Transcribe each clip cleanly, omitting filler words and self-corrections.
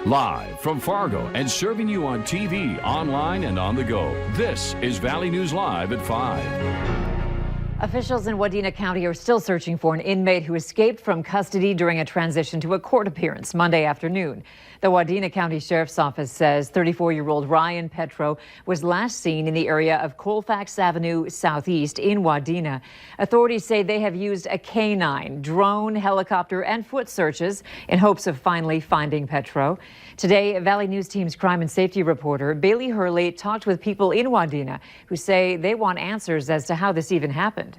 Live from Fargo and serving you on TV, online, and on the go. This is Valley News Live at 5. Officials in Wadena County are still searching for an inmate who escaped from custody during a transition to a court appearance Monday afternoon. The Wadena County Sheriff's Office says 34-year-old Ryan Petro was last seen in the area of Colfax Avenue Southeast in Wadena. Authorities say they have used a canine, drone, helicopter, and foot searches in hopes of finally finding Petro. Today, Valley News Team's crime and safety reporter Bailey Hurley talked with people in Wadena who say they want answers as to how this even happened.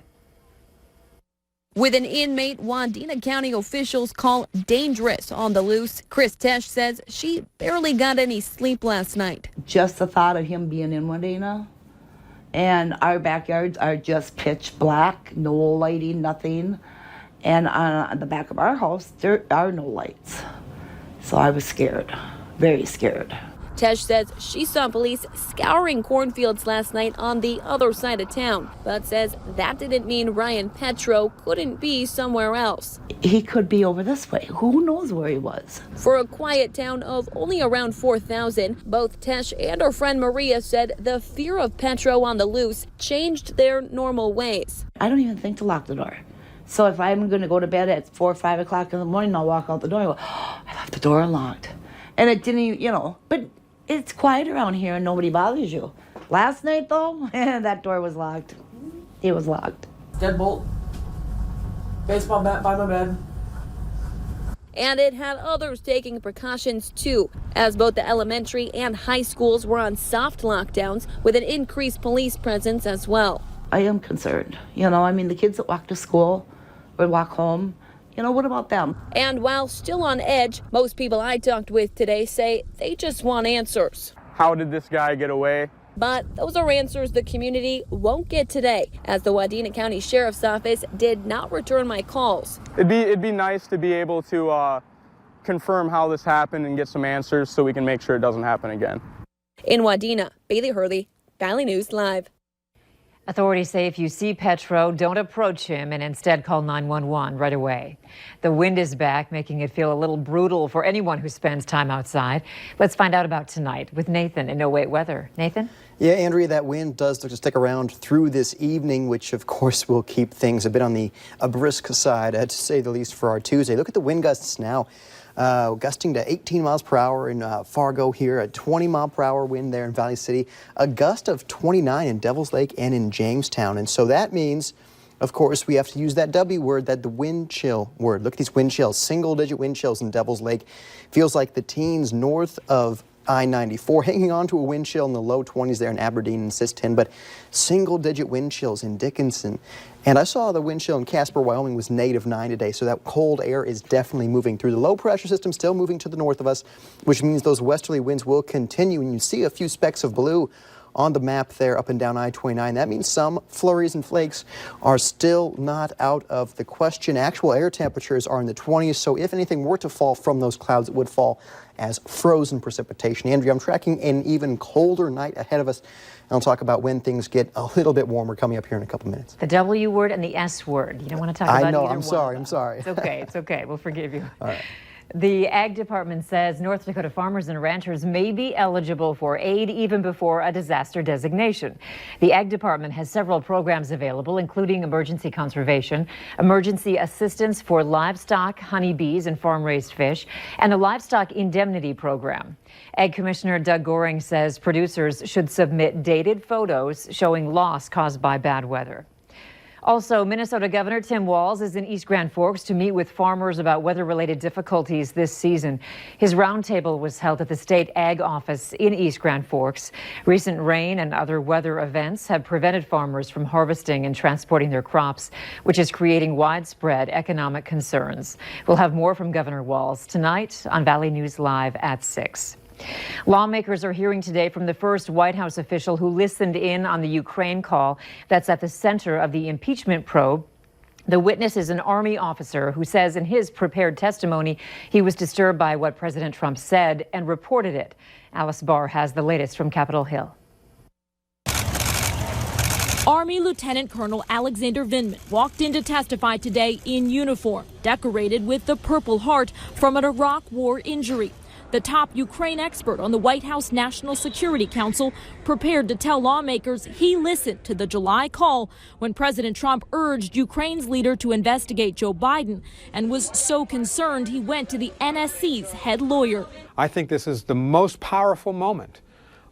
With an inmate Wadena County officials call dangerous on the loose, Chris Tesh says she barely got any sleep last night. Just the thought of him being in Wadena, and our backyards are just pitch black, no lighting, nothing. And on the back of our house, there are no lights. So I was scared, very scared. Tesh says she saw police scouring cornfields last night on the other side of town, but says that didn't mean Ryan Petro couldn't be somewhere else. He could be over this way. Who knows where he was? For a quiet town of only around 4,000, both Tesh and her friend Maria said the fear of Petro on the loose changed their normal ways. I don't even think to lock the door. So if I'm going to go to bed at 4 or 5 o'clock in the morning, I'll walk out the door and go, oh, I left the door unlocked. And it didn't even, but it's quiet around here and nobody bothers you. Last night, though, that door was locked. It was locked. Deadbolt. Baseball bat by my bed. And it had others taking precautions, too, as both the elementary and high schools were on soft lockdowns with an increased police presence as well. I am concerned. The kids that walk to school or walk home, what about them? And while still on edge, most people I talked with today say they just want answers. How did this guy get away? But those are answers the community won't get today, as the Wadena County Sheriff's Office did not return my calls. It'd be nice to be able to confirm how this happened and get some answers so we can make sure it doesn't happen again. In Wadena, Bailey Hurley, Valley News Live. Authorities say if you see Petro, don't approach him and instead call 911 right away. The wind is back, making it feel a little brutal for anyone who spends time outside. Let's find out about tonight with Nathan in 08 Weather. Nathan? Yeah, Andrea, that wind does look to stick around through this evening, which of course will keep things a bit on the brisk side, to say the least, for our Tuesday. Look at the wind gusts now. Gusting to 18 miles per hour in Fargo here, a 20-mile-per-hour wind there in Valley City, a gust of 29 in Devil's Lake and in Jamestown. And so that means, of course, we have to use that W word, the wind chill word. Look at these wind chills, single-digit wind chills in Devil's Lake. Feels like the teens north of I-94, hanging on to a wind chill in the low 20s there in Aberdeen and Siston, but single-digit wind chills in Dickinson. And I saw the wind chill in Casper, Wyoming was -9 today, so that cold air is definitely moving through. The low-pressure system still moving to the north of us, which means those westerly winds will continue. And you see a few specks of blue on the map there up and down I-29. That means some flurries and flakes are still not out of the question. Actual air temperatures are in the 20s, so if anything were to fall from those clouds, it would fall as frozen precipitation. Andrea, I'm tracking an even colder night ahead of us, and I'll talk about when things get a little bit warmer coming up here in a couple minutes. The W word and the S word. You don't want to talk about I know, either I'm one. sorry. It's okay, it's okay. We'll forgive you. All right. The Ag Department says North Dakota farmers and ranchers may be eligible for aid even before a disaster designation. The Ag Department has several programs available, including emergency conservation, emergency assistance for livestock, honeybees, and farm-raised fish, and the Livestock Indemnity Program. Ag Commissioner Doug Goring says producers should submit dated photos showing loss caused by bad weather. Also, Minnesota Governor Tim Walz is in East Grand Forks to meet with farmers about weather-related difficulties this season. His roundtable was held at the state ag office in East Grand Forks. Recent rain and other weather events have prevented farmers from harvesting and transporting their crops, which is creating widespread economic concerns. We'll have more from Governor Walz tonight on Valley News Live at 6. Lawmakers are hearing today from the first White House official who listened in on the Ukraine call that's at the center of the impeachment probe. The witness is an Army officer who says in his prepared testimony he was disturbed by what President Trump said and reported it. Alice Barr has the latest from Capitol Hill. Army Lieutenant Colonel Alexander Vindman walked in to testify today in uniform, decorated with the Purple Heart from an Iraq War injury. the top Ukraine expert on the White House National Security Council, prepared to tell lawmakers he listened to the July call when President Trump urged Ukraine's leader to investigate Joe Biden and was so concerned he went to the NSC's head lawyer. I think this is the most powerful moment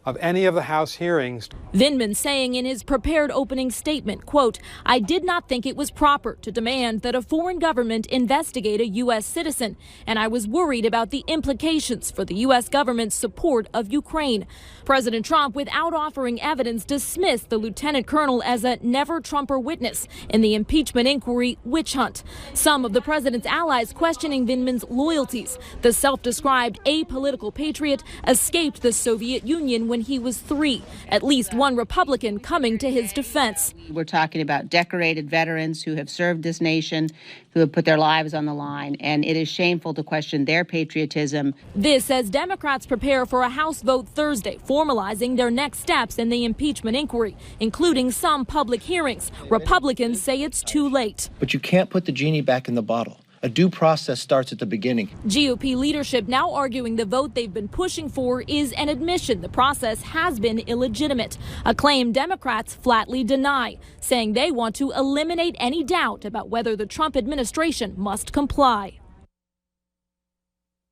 of any of the House hearings. Vindman saying in his prepared opening statement, quote, "I did not think it was proper to demand that a foreign government investigate a U.S. citizen, and I was worried about the implications for the U.S. government's support of Ukraine." President Trump, without offering evidence, dismissed the lieutenant colonel as a never-Trumper witness in the impeachment inquiry witch hunt. Some of the president's allies questioning Vindman's loyalties. The self-described apolitical patriot escaped the Soviet Union when he was 3, at least one Republican coming to his defense. We're talking about decorated veterans who have served this nation, who have put their lives on the line, and it is shameful to question their patriotism. This as Democrats prepare for a House vote Thursday, formalizing their next steps in the impeachment inquiry, including some public hearings. Republicans say it's too late. But you can't put the genie back in the bottle. A due process starts at the beginning. GOP leadership now arguing the vote they've been pushing for is an admission the process has been illegitimate, a claim Democrats flatly deny, saying they want to eliminate any doubt about whether the Trump administration must comply.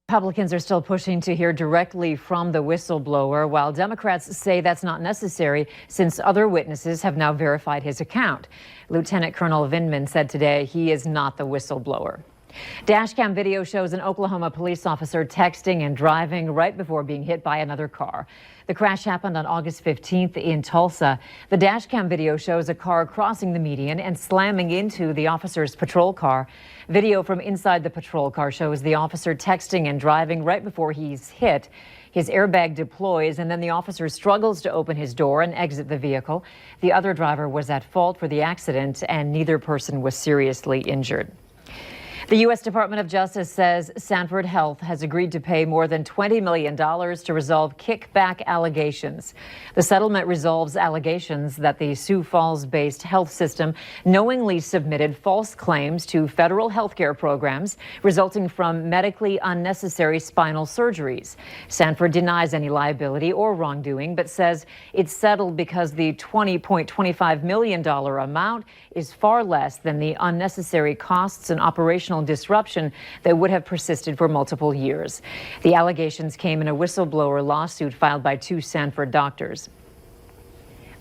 Republicans are still pushing to hear directly from the whistleblower, while Democrats say that's not necessary since other witnesses have now verified his account. Lieutenant Colonel Vindman said today he is not the whistleblower. Dashcam video shows an Oklahoma police officer texting and driving right before being hit by another car. The crash happened on August 15th in Tulsa. The Dashcam video shows a car crossing the median and slamming into the officer's patrol car. Video from inside the patrol car shows the officer texting and driving right before he's hit. His airbag deploys, and then the officer struggles to open his door and exit the vehicle. The other driver was at fault for the accident, and neither person was seriously injured. The U.S. Department of Justice says Sanford Health has agreed to pay more than $20 million to resolve kickback allegations. The settlement resolves allegations that the Sioux Falls-based health system knowingly submitted false claims to federal health care programs resulting from medically unnecessary spinal surgeries. Sanford denies any liability or wrongdoing, but says it's settled because the $20.25 million amount is far less than the unnecessary costs and operational disruption that would have persisted for multiple years. The allegations came in a whistleblower lawsuit filed by 2 Sanford doctors.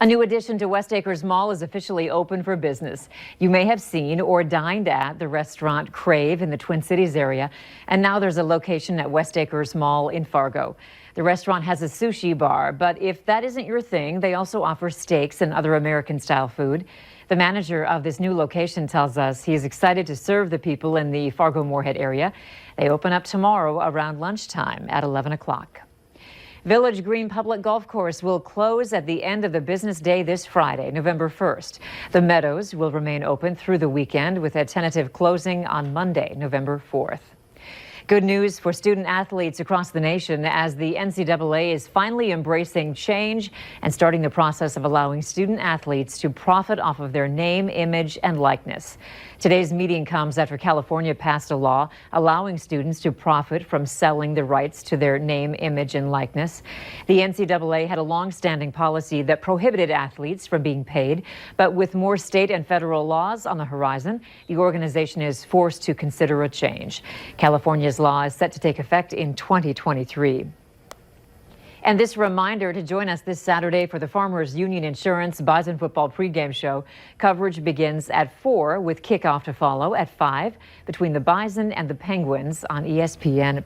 A new addition to West Acres Mall is officially open for business. You may have seen or dined at the restaurant Crave in the Twin Cities area, and now there's a location at West Acres Mall in Fargo. The restaurant has a sushi bar, but if that isn't your thing, they also offer steaks and other American-style food. The manager of this new location tells us he is excited to serve the people in the Fargo-Moorhead area. They open up tomorrow around lunchtime at 11 o'clock. Village Green Public Golf Course will close at the end of the business day this Friday, November 1st. The Meadows will remain open through the weekend with a tentative closing on Monday, November 4th. Good news for student athletes across the nation as the NCAA is finally embracing change and starting the process of allowing student athletes to profit off of their name, image, and likeness. Today's meeting comes after California passed a law allowing students to profit from selling the rights to their name, image, and likeness. The NCAA had a long-standing policy that prohibited athletes from being paid, but with more state and federal laws on the horizon, the organization is forced to consider a change. California's law is set to take effect in 2023. And this reminder to join us this Saturday for the Farmers Union Insurance Bison Football pregame show. Coverage begins at 4 with kickoff to follow at 5 between the Bison and the Penguins on ESPN+.